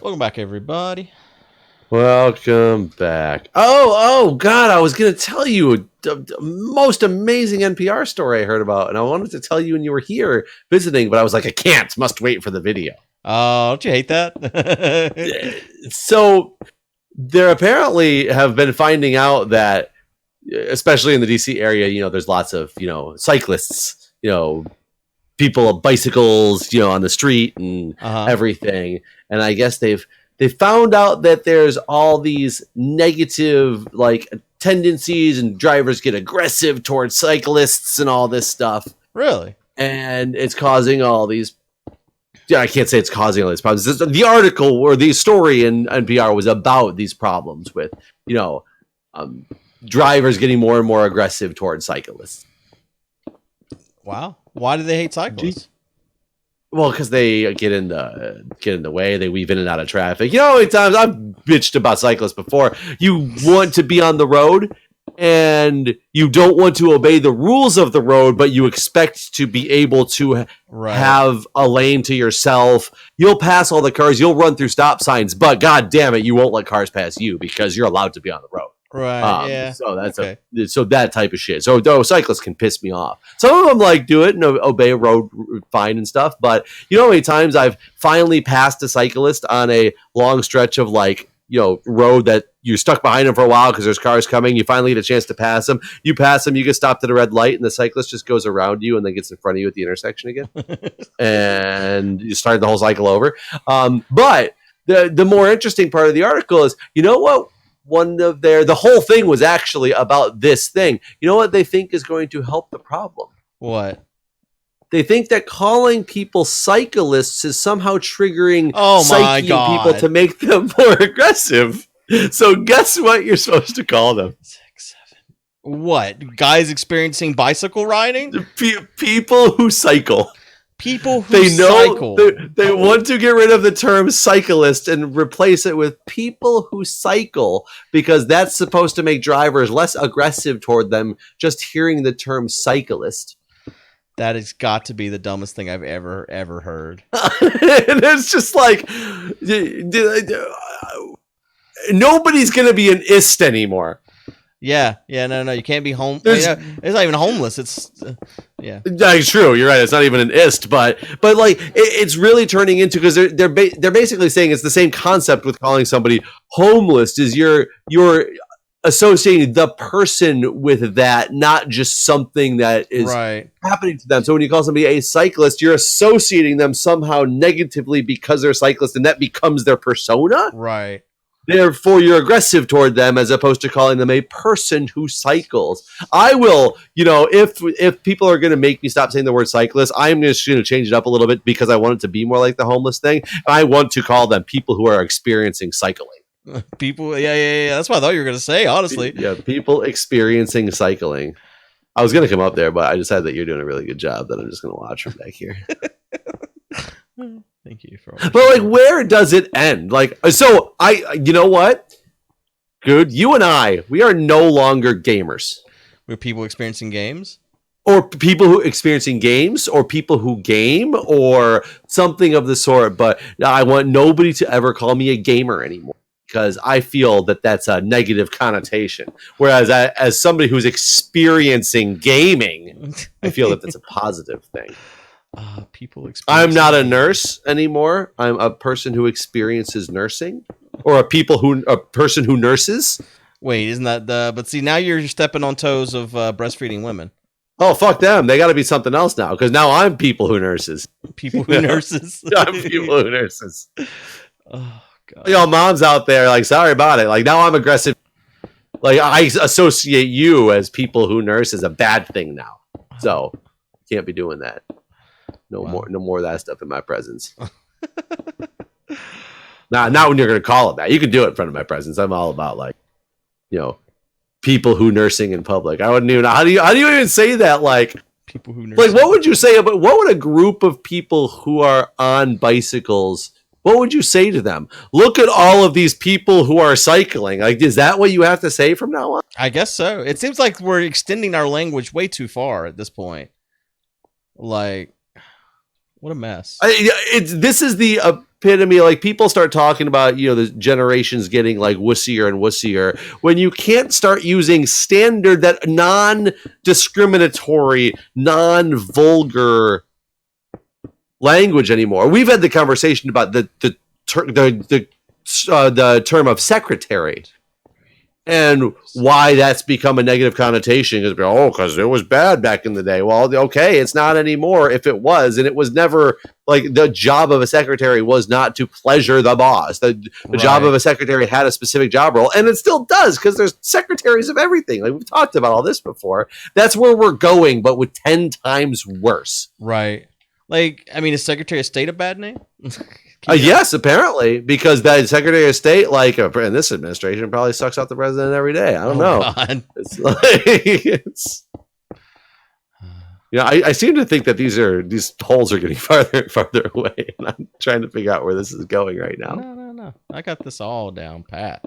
Welcome back, everybody. Welcome back. Oh, God, I was going to tell you the most amazing NPR story I heard about, and I wanted to tell you when you were here visiting, but I was like, I can't, must wait for the video. Oh, don't you hate that? So, there apparently have been finding out that, especially in the DC area, there's lots of, cyclists, people, bicycles, on the street and everything. And I guess they found out that there's all these negative tendencies and drivers get aggressive towards cyclists and all this stuff. Really? And it's causing all these. I can't say it's causing all these problems. The article or the story in NPR was about these problems with, drivers getting more and more aggressive towards cyclists. Wow. Why do they hate cyclists? Well, because they get in the way. They weave in and out of traffic. How many times I've bitched about cyclists before. You want to be on the road, and you don't want to obey the rules of the road, but you expect to be able to have a lane to yourself. You'll pass all the cars. You'll run through stop signs, but God damn it, you won't let cars pass you because you're allowed to be on the road. Right. Yeah. So that's so that type of shit. So those cyclists can piss me off. Some of them do it and obey a road fine and stuff. But how many times I've finally passed a cyclist on a long stretch of road that you're stuck behind them for a while because there's cars coming. You finally get a chance to pass them. You pass them. You get stopped at a red light, and the cyclist just goes around you and then gets in front of you at the intersection again, and you start the whole cycle over. But the more interesting part of the article is, what? The whole thing was actually about this thing. You know what they think is going to help the problem? What? They think that calling people cyclists is somehow triggering people to make them more aggressive. So guess what you're supposed to call them? 6, 7. What? Guys experiencing bicycle riding? People who cycle. People who cycle. They want to get rid of the term cyclist and replace it with people who cycle because that's supposed to make drivers less aggressive toward them just hearing the term cyclist. That has got to be the dumbest thing I've ever heard. And it's just nobody's going to be an ist anymore. Yeah, no, you can't be home. It's not even homeless. It's It's true. You're right. It's not even an ist, but it's really turning into because they're basically saying it's the same concept with calling somebody homeless. Is you're associating the person with that, not just something that is happening to them. So when you call somebody a cyclist, you're associating them somehow negatively because they're a cyclist, and that becomes their persona. Right. Therefore, you're aggressive toward them as opposed to calling them a person who cycles. I will, if people are going to make me stop saying the word cyclist, I'm just going to change it up a little bit because I want it to be more like the homeless thing. I want to call them people who are experiencing cycling. People, yeah. That's what I thought you were going to say, honestly. Yeah, people experiencing cycling. I was going to come up there, but I decided that you're doing a really good job that I'm just going to watch from back here. Thank you for. But where does it end? You know what, Guude, you and we are no longer gamers. We're people experiencing games, or people who experiencing games, or people who game, or something of the sort. But I want nobody to ever call me a gamer anymore because I feel that that's a negative connotation. Whereas as somebody who's experiencing gaming, I feel that that's a positive thing. I'm not a nurse anymore. I'm a person who experiences nursing, or a person who nurses. Wait, isn't that but see, now you're stepping on toes of breastfeeding women. Oh, fuck them. They got to be something else now, because now I'm people who nurses. People who nurses? I'm people who nurses. Oh, God. Moms out there, sorry about it. Now I'm aggressive. I associate you as people who nurse as a bad thing now. So, can't be doing that. No more of that stuff in my presence. Not when you're going to call it that. You can do it in front of my presence. I'm all about people who nursing in public. I wouldn't even. How do you even say that? People who nursing. What would you say about what would a group of people who are on bicycles? What would you say to them? Look at all of these people who are cycling. Is that what you have to say from now on? I guess so. It seems like we're extending our language way too far at this point. What a mess. This is the epitome. Like people start talking about, the generations getting like wussier and wussier when you can't start using standard, that non-discriminatory, non-vulgar language anymore. We've had the conversation about the term of secretary and why that's become a negative connotation. Because it was bad back in the day. Well, okay, it's not anymore if it was. And it was never like the job of a secretary was not to pleasure the boss. The job of a secretary had a specific job role, and it still does because there's secretaries of everything. Like we've talked about all this before. That's where we're going, but with 10 times worse. Right. Like, I mean, is Secretary of State a bad name? Yes, apparently, because that Secretary of State, like in this administration, probably sucks out the president every day. I don't know. God. It's like I seem to think that these holes are getting farther and farther away, and I'm trying to figure out where this is going right now. No. I got this all down pat.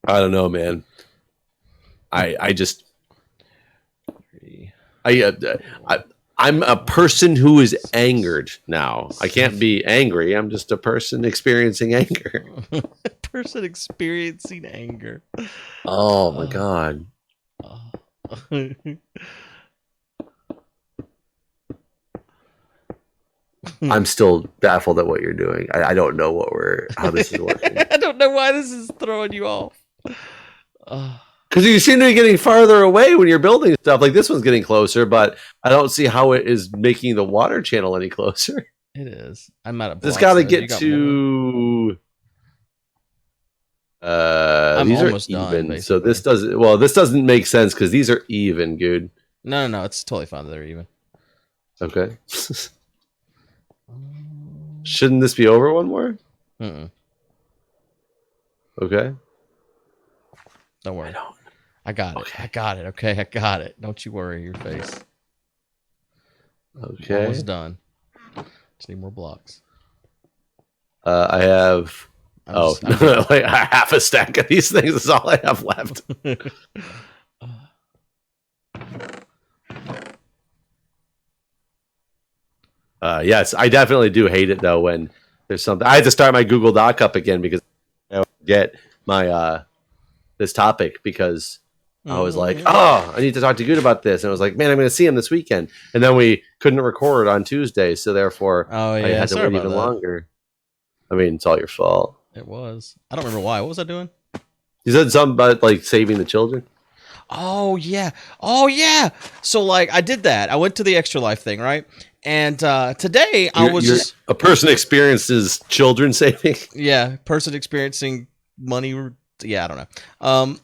I don't know, man. I'm a person who is angered now. I can't be angry. I'm just a person experiencing anger. Person experiencing anger. Oh my God. I'm still baffled at what you're doing. I don't know how this is working. I don't know why this is throwing you off. Because you seem to be getting farther away when you're building stuff. Like this one's getting closer, but I don't see how it is making the water channel any closer. It is. I'm out of blocks. It's got to get to. I'm these almost are done, even. basically. So this doesn't. Well, this doesn't make sense because these are even, Guude. No. It's totally fine that they're even. Okay. Shouldn't this be over one more? Okay. Don't worry. I got it. Okay. I got it. Okay, I got it. Don't you worry your face. Okay. Almost done. Just need more blocks. I have like half a stack of these things is all I have left. Yes, I definitely do hate it though when there's something. I had to start my Google Doc up again because I don't get my this topic because I was like, I need to talk to Guude about this. And I was like, man, I'm going to see him this weekend. And then we couldn't record on Tuesday. So therefore, I had to wait even longer. I mean, it's all your fault. It was. I don't remember why. What was I doing? You said something about like saving the children. Oh, yeah. So like I did that. I went to the Extra Life thing, right? And today you're a person experiences children saving. Yeah. Person experiencing money. Yeah, I don't know.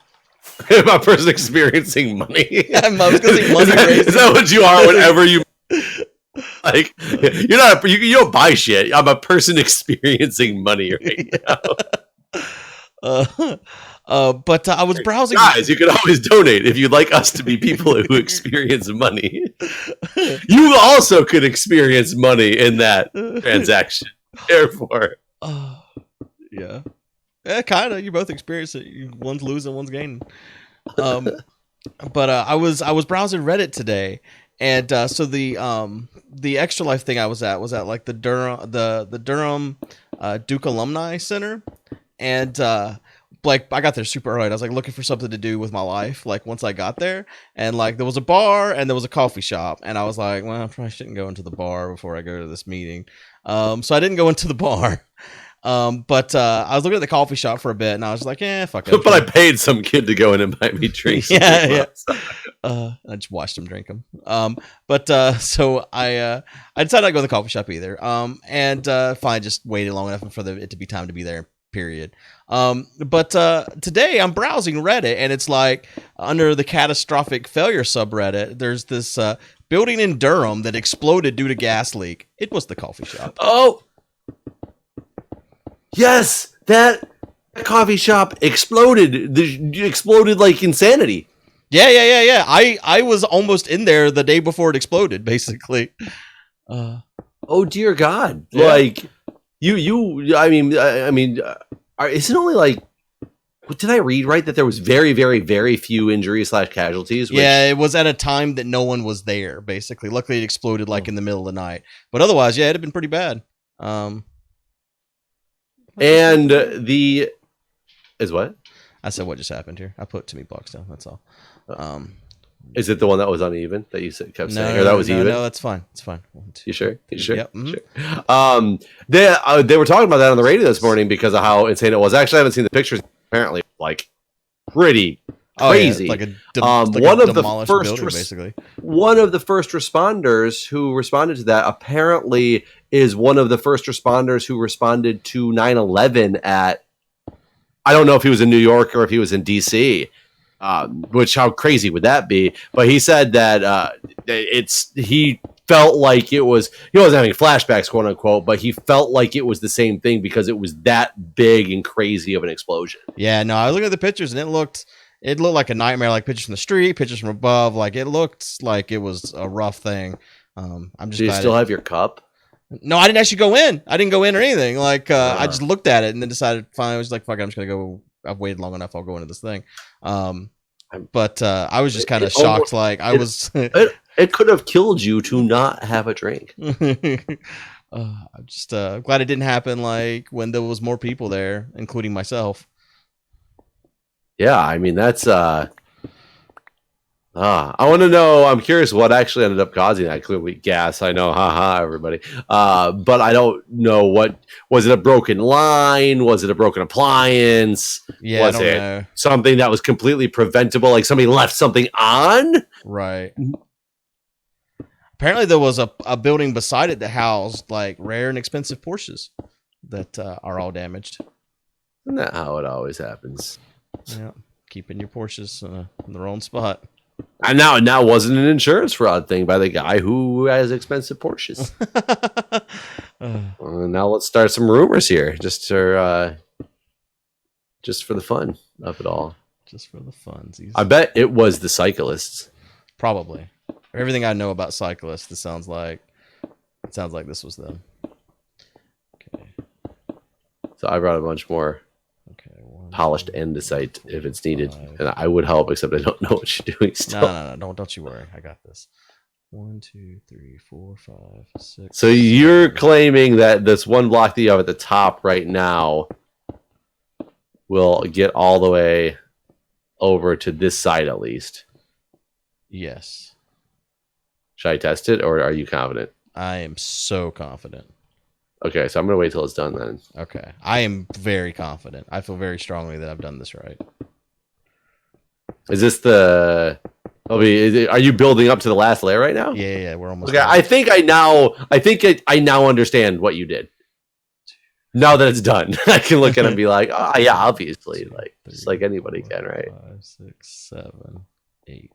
A person experiencing money. I was gonna say money raising. Is that what you are whenever you like? You're not. You don't buy shit. I'm a person experiencing money right now. But I was browsing. Guys, you can always donate if you'd like us to be people who experience money. You also could experience money in that transaction. Therefore, yeah. Yeah, kind of. You both experience it. One's losing, one's gaining. But I was browsing Reddit today, and so the Extra Life thing I was at like the Durham Duke Alumni Center, and like I got there super early. And I was like looking for something to do with my life. Like once I got there, and like there was a bar and there was a coffee shop, and I was like, well, I probably shouldn't go into the bar before I go to this meeting. So I didn't go into the bar. But I was looking at the coffee shop for a bit, and I was like, fuck it. But I paid some kid to go in and buy me drinks. Yeah. I just watched him drink them. So I decided not to go to the coffee shop either. And fine, just waited long enough for it to be time to be there. Period. But today I'm browsing Reddit, and it's like under the catastrophic failure subreddit, there's this building in Durham that exploded due to gas leak. It was the coffee shop. Oh. Yes, that coffee shop exploded. Exploded like insanity. Yeah. I was almost in there the day before it exploded, basically. Oh dear God! Yeah. Like you. I mean, isn't it only like did I read right that there was very, very, very few injuries / casualties? Yeah, it was at a time that no one was there, basically. Luckily, it exploded like in the middle of the night. But otherwise, yeah, it'd have been pretty bad. And the is what? I said what just happened here. I put too many blocks down. That's all. Is it the one that was uneven that you kept saying, No, or that was even? No, that's fine. It's fine. You sure? You sure? Yep. Mm-hmm. Sure. They were talking about that on the radio this morning because of how insane it was. Actually, I haven't seen the pictures. Apparently, like pretty crazy. Like one of the first building, basically. One of the first responders who responded to that apparently is one of the first responders who responded to 9/11 at. I don't know if he was in New York or if he was in DC. Which how crazy would that be? But he said that he felt like it was, he wasn't having flashbacks, quote unquote, but he felt like it was the same thing because it was that big and crazy of an explosion. Yeah, no, I looked at the pictures and it looked like a nightmare, like pictures from the street, pictures from above, like it looked like it was a rough thing. I'm just. Do you still have your cup? No, I didn't actually go in. I didn't go in or anything. Like I just looked at it and then decided, fine. I was like, fuck it, I'm just gonna go. I've waited long enough. I'll go into this thing. But I was just kind of shocked. Like I was. It could have killed you to not have a drink. I'm just glad it didn't happen. Like when there was more people there, including myself. Yeah, I mean that's. I want to know. I'm curious what actually ended up causing that. Clearly, gas. I know, haha, everybody. But I don't know what was it. A broken line? Was it a broken appliance? Yeah, was it know. Something that was completely preventable? Like somebody left something on? Right. Apparently, there was a building beside it that housed like rare and expensive Porsches that are all damaged. Isn't that how it always happens? Yeah, keeping your Porsches in the wrong spot. And now wasn't an insurance fraud thing by the guy who has expensive Porsches. Now let's start some rumors here, just for the fun of it all. Just for the funsies. I bet it was the Cyclists. Probably. Everything I know about Cyclists, it sounds like this was them. Okay. So I brought a bunch more. Polished andesite if it's needed, and I would help, except I don't know what you're doing still. No, don't you worry, I got this. 1, 2, 3, 4, 5, 6. So you're claiming that this one block that you have at the top right now will get all the way over to this side at least? Yes. Should I test it, or are you confident? I am so confident. Okay, so I'm going to wait till it's done then. Okay. I am very confident. I feel very strongly that I've done this right. Is this the... are you building up to the last layer right now? Yeah, we're almost okay, done. I think I now understand what you did. Now that it's done, I can look at it and be like, oh, yeah, obviously. Like, just like anybody can, right? 5, 6, 7, 8.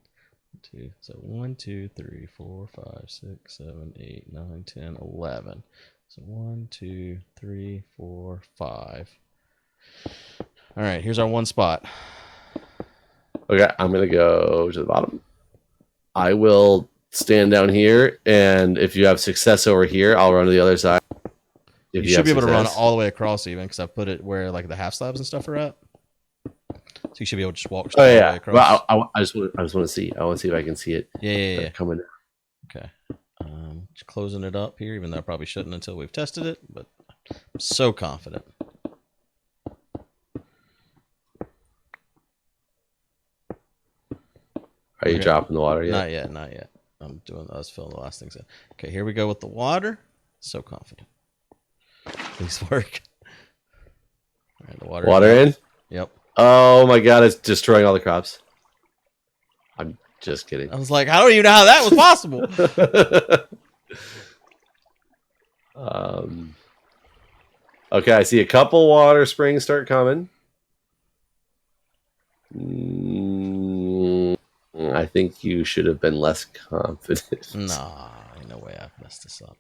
2. So 1, 2, 3, 4, 5, 6, 7, 8, 9, 10, 11. So 1, 2, 3, 4, 5. All right, here's our one spot. Okay, I'm gonna go to the bottom. I will stand down here, and if you have success over here, I'll run to the other side. You should be able to run all the way across, even because I put it where like the half slabs and stuff are at. So you should be able to just walk all the way across. Well, I just want to see. I want to see if I can see it. Yeah. Coming. Okay. Just closing it up here, even though I probably shouldn't until we've tested it, but I'm so confident. Are you dropping the water yet? Not yet. I was filling the last things in. Okay, here we go with the water. So confident. Please work. All right, the water in? Yep. Oh my god, it's destroying all the crops. I'm just kidding. I was like, how do you know how that was possible? Okay, I see a couple water springs start coming. I think you should have been less confident. Nah, ain't no way I've messed this up.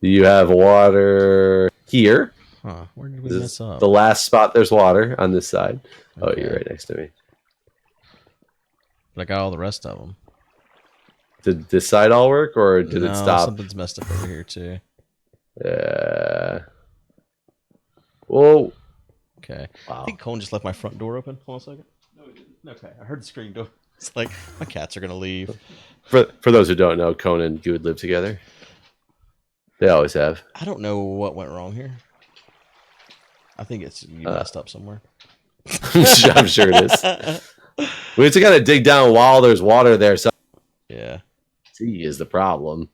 You have water here. Huh, where did we mess up? The last spot there's water on this side. Okay. Oh, you're right next to me. But I got all the rest of them. Did this side all work, or did it stop? Something's messed up over here too. Whoa. Okay. I Wow. think Colin just left my front door open. Hold on a second. No, he didn't. Okay. I heard the screen door. It's like my cats are gonna leave. For those who don't know, Conan and Guude live together. They always have. I don't know what went wrong here. I think it's you messed up somewhere. I'm sure it is. We have to kind of dig down while there's water there. So Yeah. C is the problem.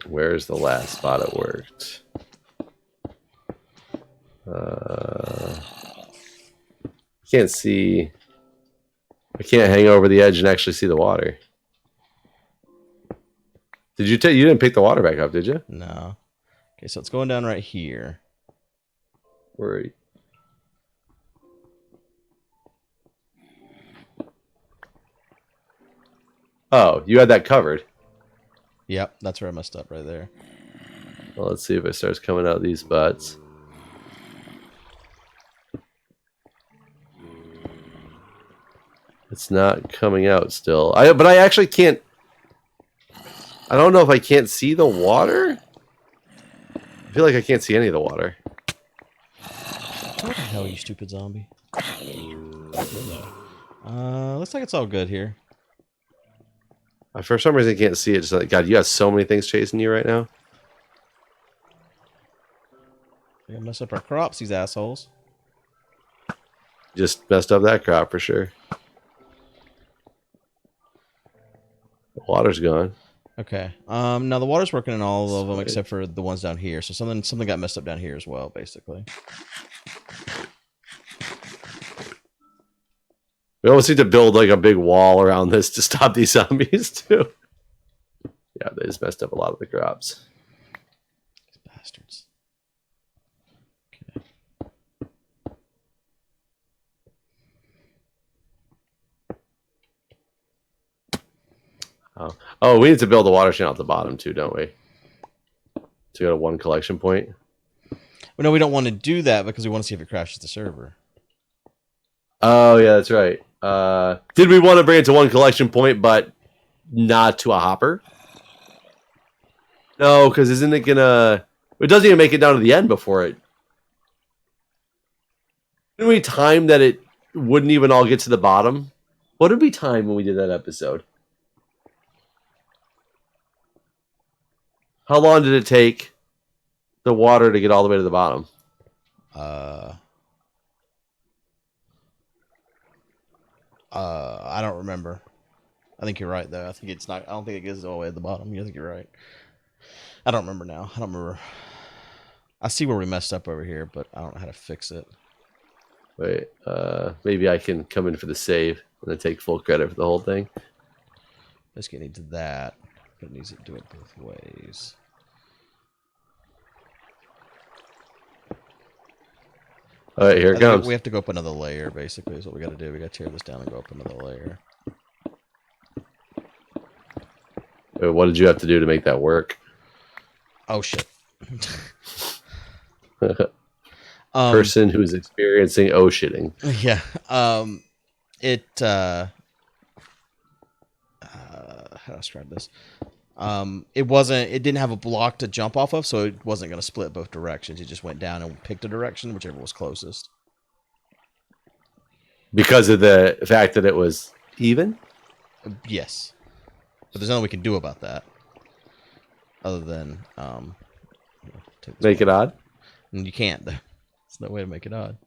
Where's the last spot it worked? Can't see. I can't hang over the edge and actually see the water. Did you you didn't pick the water back up, did you? No. Okay, so it's going down right here. Where are you? Oh, you had that covered. Yep, that's where I messed up right there. Well, let's see if it starts coming out these butts. It's not coming out still. But I actually can't. I don't know if I can't see the water. I feel like I can't see any of the water. What the hell, you stupid zombie? Looks like it's all good here. For some reason, I can't see it. Just like, God, you got so many things chasing you right now. They're gonna mess up our crops, these assholes. Just messed up that crop for sure. The water's gone. Okay. Now the water's working in all of them Sweet. except for the ones down here. So something got messed up down here as well, basically. We almost need to build like a big wall around this to stop these zombies too. Yeah, they just messed up a lot of the crops. These bastards. Okay. Oh, we need to build a water channel at the bottom too, don't we? To go to one collection point. Well, no, we don't want to do that because we want to see if it crashes the server. Oh yeah, that's right. Did we want to bring it to one collection point, but not to a hopper? No, because isn't it gonna? It doesn't even make it down to the end before it. Didn't we time that it wouldn't even all get to the bottom? What did we time when we did that episode? How long did it take the water to get all the way to the bottom? I don't remember. I think you're right though. I think it's not. I don't think it gets all the way at the bottom. I think you're right. I don't remember now. I don't remember. I see where we messed up over here, but I don't know how to fix it. Wait, maybe I can come in for the save and then take full credit for the whole thing. Let's get into that, but it needs to do it both ways. All right, here it comes. We have to go up another layer, basically, is what we got to do. We got to tear this down and go up another layer. Wait, what did you have to do to make that work? Oh, shit. Person who's experiencing shitting. Yeah. How do I describe this? It didn't have a block to jump off of, so it wasn't going to split both directions. It just went down and picked a direction, whichever was closest. Because of the fact that it was even? Yes. But there's nothing we can do about that. Other than make it odd? And you can't. There's no way to make it odd.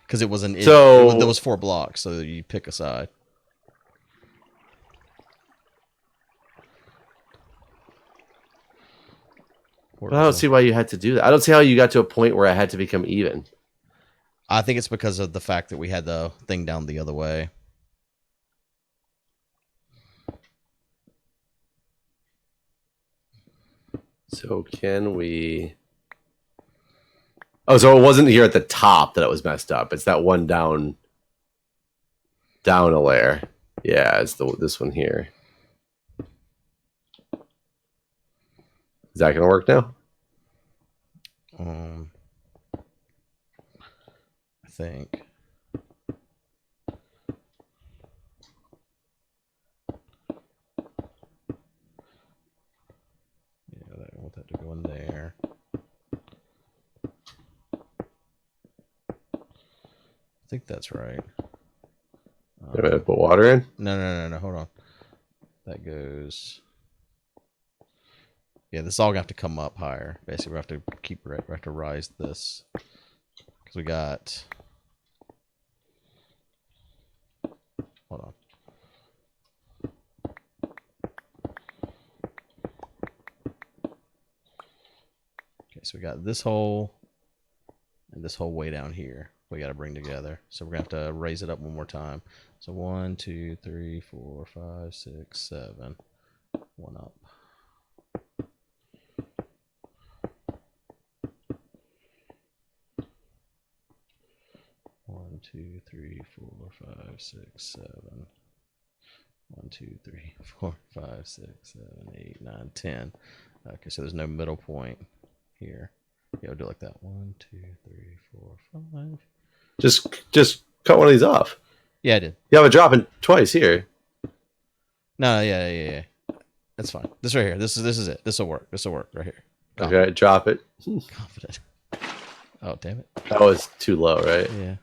Because there was 4 blocks, so you pick a side. Well, I don't see why you had to do that. I don't see how you got to a point where it had to become even. I think it's because of the fact that we had the thing down the other way. So can we... Oh, so it wasn't here at the top that it was messed up. It's that one down a layer. Yeah, it's this one here. Is that going to work now? I think. Yeah, I want that to go in there. I think that's right. You're gonna put water in? No. Hold on. That goes. Yeah, this is all gonna have to come up higher. Basically, we have to we have to rise this because we got. Hold on. Okay, so we got this hole and this hole way down here. We got to bring together. So we're gonna have to raise it up one more time. So 1, 2, 3, 4, 5, 6, 7. One up. One, 2, 3, 4, 5, 6, 7. 1, 2, 3, 4, 5, 6, 7, 8, 9, 10. Okay, so there's no middle point here. Yeah, we'll do it like that. 1, 2, 3, 4, 5. Just cut one of these off. Yeah, I did. You have it dropping twice here. No, yeah. That's fine. This right here. This is it. This will work. This will work right here. Confident. Okay, drop it. Confident. Oh, damn it. That was too low, right? Yeah.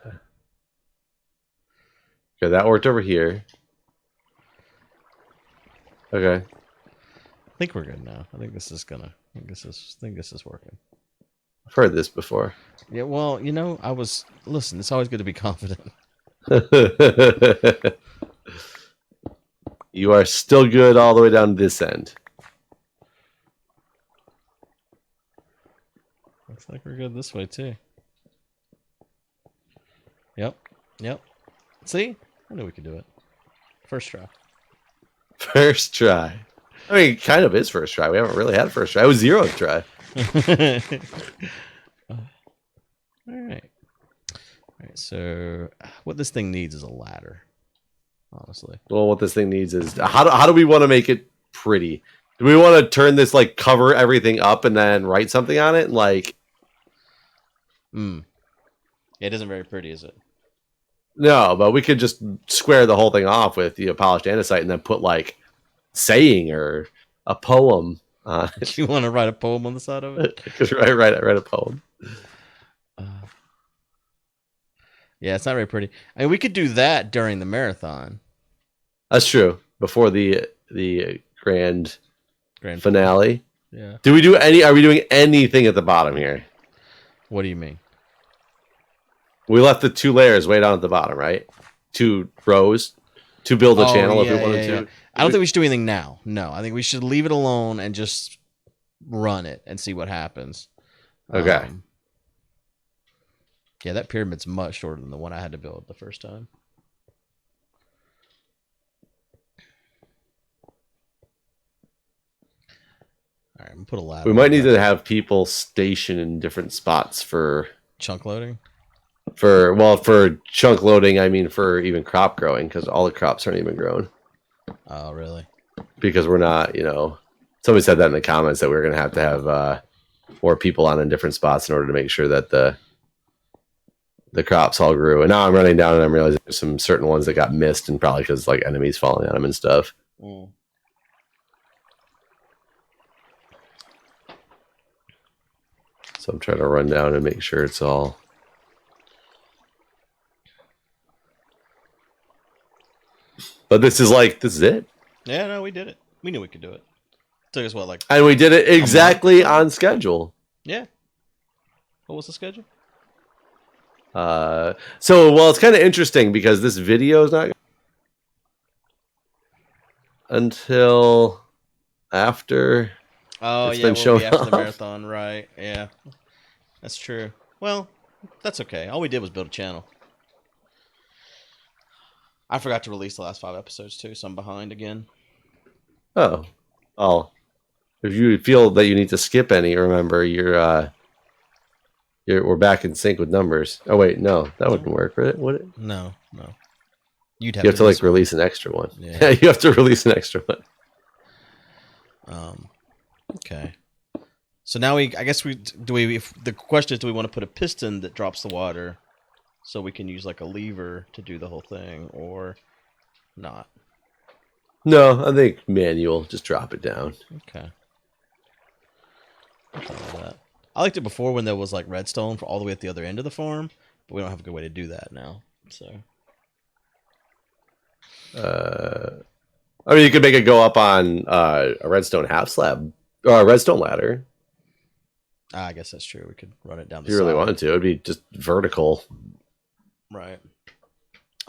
Okay, that worked over here. Okay. I think we're good now. I think this is working. I've heard this before. Yeah, well, listen, it's always good to be confident. You are still good all the way down to this end. Looks like we're good this way too. Yep. See? I knew we could do it. First try. First try. I mean, kind of is first try. We haven't really had a first try. It was 0th try. All right. So what this thing needs is a ladder. Honestly. Well, what this thing needs is how do we want to make it pretty? Do we want to turn this like cover everything up and then write something on it? Like, Yeah, it isn't very pretty, is it? No, but we could just square the whole thing off with polished andesite and then put like saying or a poem on it. You want to write a poem on the side of it? Just write a poem. Yeah, it's not very pretty. I mean, we could do that during the marathon. That's true. Before the grand finale. Yeah. Are we doing anything at the bottom here? What do you mean? We left the 2 layers way down at the bottom, right? 2 rows to build a channel if we wanted to. I don't think we should do anything now. No, I think we should leave it alone and just run it and see what happens. Okay. Yeah, that pyramid's much shorter than the one I had to build the first time. All right, I'm gonna put a ladder. We might need to have people stationed in different spots for chunk loading. For chunk loading, I mean for even crop growing, because all the crops aren't even grown. Oh, really? Because we're not, somebody said that in the comments that we were going to have more people on in different spots in order to make sure that the crops all grew. And now I'm running down and I'm realizing there's some certain ones that got missed, and probably because like enemies falling on them and stuff. Mm. So I'm trying to run down and make sure it's all. But this is it. Yeah, no, we did it. We knew we could do it. Took us what, like? And we did it exactly on schedule. Yeah. What was the schedule? It's kind of interesting because this video is not until after. Oh, it's yeah, been shown after the off. marathon, right? Yeah, that's true. Well, that's okay. All we did was build a channel. I forgot to release the last 5 episodes too, so I'm behind again. Oh. If you feel that you need to skip any, remember we're back in sync with numbers. Oh wait, no, that wouldn't work, right? Would it? No. You have to like release an extra one. Yeah, you have to release an extra one. Okay. So now if the question is, do we want to put a piston that drops the water so we can use like a lever to do the whole thing, or not? No, I think manual. Just drop it down. Okay. I'll try that. I liked it before when there was like redstone for all the way at the other end of the farm, but we don't have a good way to do that now. So. I mean, you could make it go up on a redstone half slab or a redstone ladder. I guess that's true. We could run it down the If you really side. wanted to, it'd be just vertical. Right.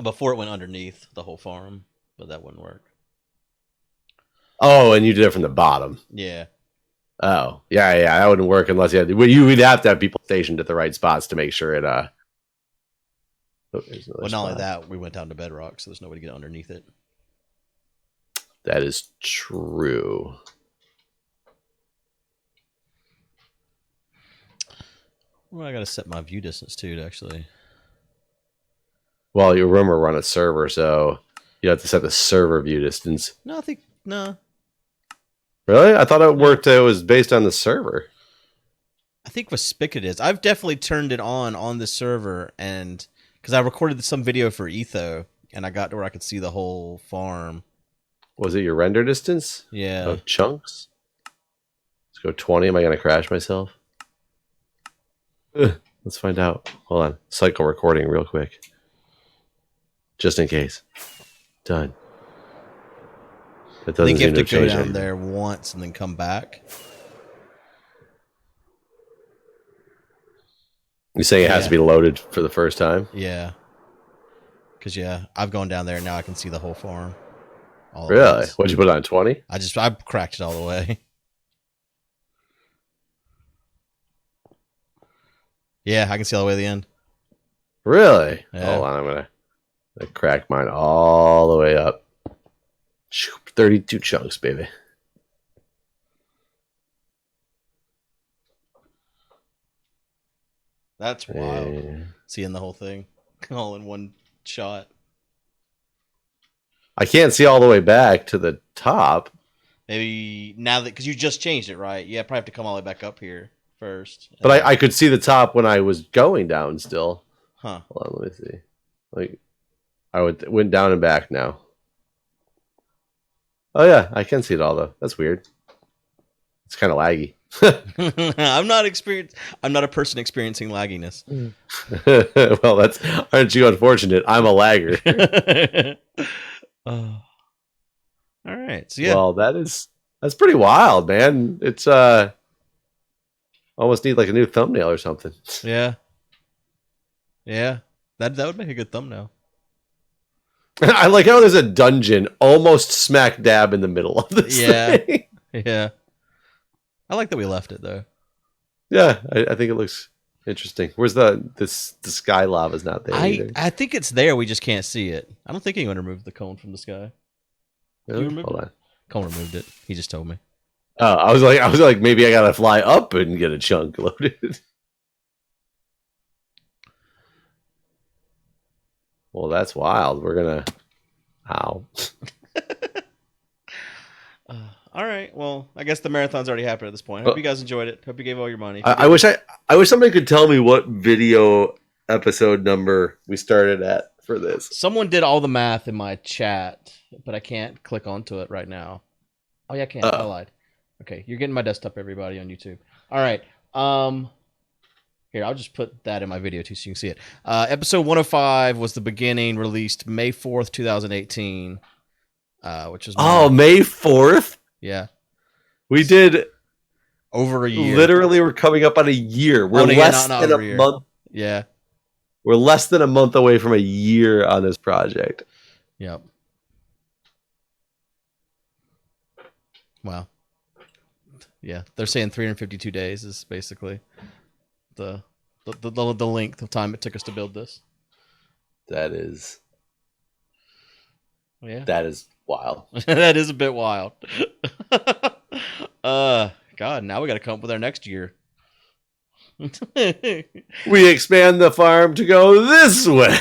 Before it went underneath the whole farm, but that wouldn't work. Oh, and you did it from the bottom. Yeah. Oh, yeah, that wouldn't work unless you had. We'd have to have people stationed at the right spots to make sure it. Oh, Well, not only that, we went down to bedrock, so there's no way to get underneath it. That is true. Well, I gotta set my view distance too, actually. Well, you remember we're on a server, so you have to set the server view distance. No, I think no. Really? I thought it worked. It was based on the server. I think with Spigot is. I've definitely turned it on the server, and because I recorded some video for Etho, and I got to where I could see the whole farm. Was it your render distance? Yeah. Of chunks? Let's go 20. Am I going to crash myself? Let's find out. Hold on. Cycle recording real quick. Just in case. Done. That I think you have to go down anything. there once and then come back. You're saying it has to be loaded for the first time? Yeah. Because, I've gone down there and now I can see the whole farm. Really? What'd you put on, 20? I cracked it all the way. Yeah, I can see all the way to the end. Really? Yeah. Hold on, I'm gonna crack mine all the way up. 32 chunks, baby. That's wild. Seeing the whole thing all in one shot. I can't see all the way back to the top. Maybe now that, because you just changed it, right? Yeah, probably have to come all the way back up here first. But I could see the top when I was going down still. Huh. Hold on, let me see. Like, went down and back now. Oh yeah, I can see it all though. That's weird. It's kind of laggy. I'm not a person experiencing lagginess. Well, aren't you unfortunate? I'm a lagger. All right. So yeah. Well, that's pretty wild, man. It's almost need like a new thumbnail or something. Yeah. Yeah. That would make a good thumbnail. I like how there's a dungeon almost smack dab in the middle of this thing. Yeah. I like that we left it though. Yeah, I think it looks interesting. Where's the sky lava's not there either. I think it's there, we just can't see it. I don't think anyone removed the cone from the sky. Really? Hold on. Cone removed it. He just told me. Oh, I was like, maybe I gotta fly up and get a chunk loaded. Well, that's wild. We're gonna. Ow. All right. Well, I guess the marathon's already happened at this point. Hope you guys enjoyed it. Hope you gave all your money. I wish somebody could tell me what video episode number we started at for this. Someone did all the math in my chat, but I can't click onto it right now. Oh yeah, I can. I lied. Okay, you're getting my desktop, everybody, on YouTube. All right. Here, I'll just put that in my video too, so you can see it. Episode 105 was the beginning, released May 4th, 2018, which was May 4th. Yeah, we did over a year. Literally, we're coming up on a year. We're less than a month. Yeah, we're less than a month away from a year on this project. Yep. Wow. Yeah, they're saying 352 days is basically the length of time it took us to build this. That is. Yeah. That is wild. That is a bit wild. God, now we got to come up with our next year. We expand the farm to go this way.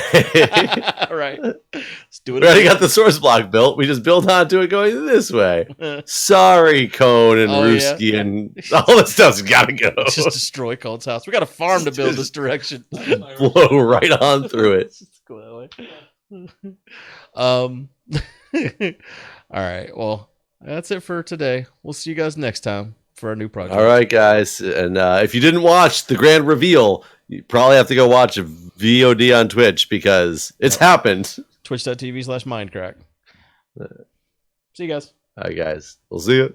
Right. Let's do it. We already got the source block built. We just built onto it going this way. Sorry, Cone and Ruski and all this stuff's got to go. Just destroy Cone's house. We got a farm to build this direction. Blow right on through it. Go that way. All right. Well, that's it for today. We'll see you guys next time for a new project. All right, guys. And if you didn't watch the grand reveal, you probably have to go watch a VOD on Twitch because it's happened. Twitch.tv/Mindcrack. See you guys. All right, guys. We'll see you.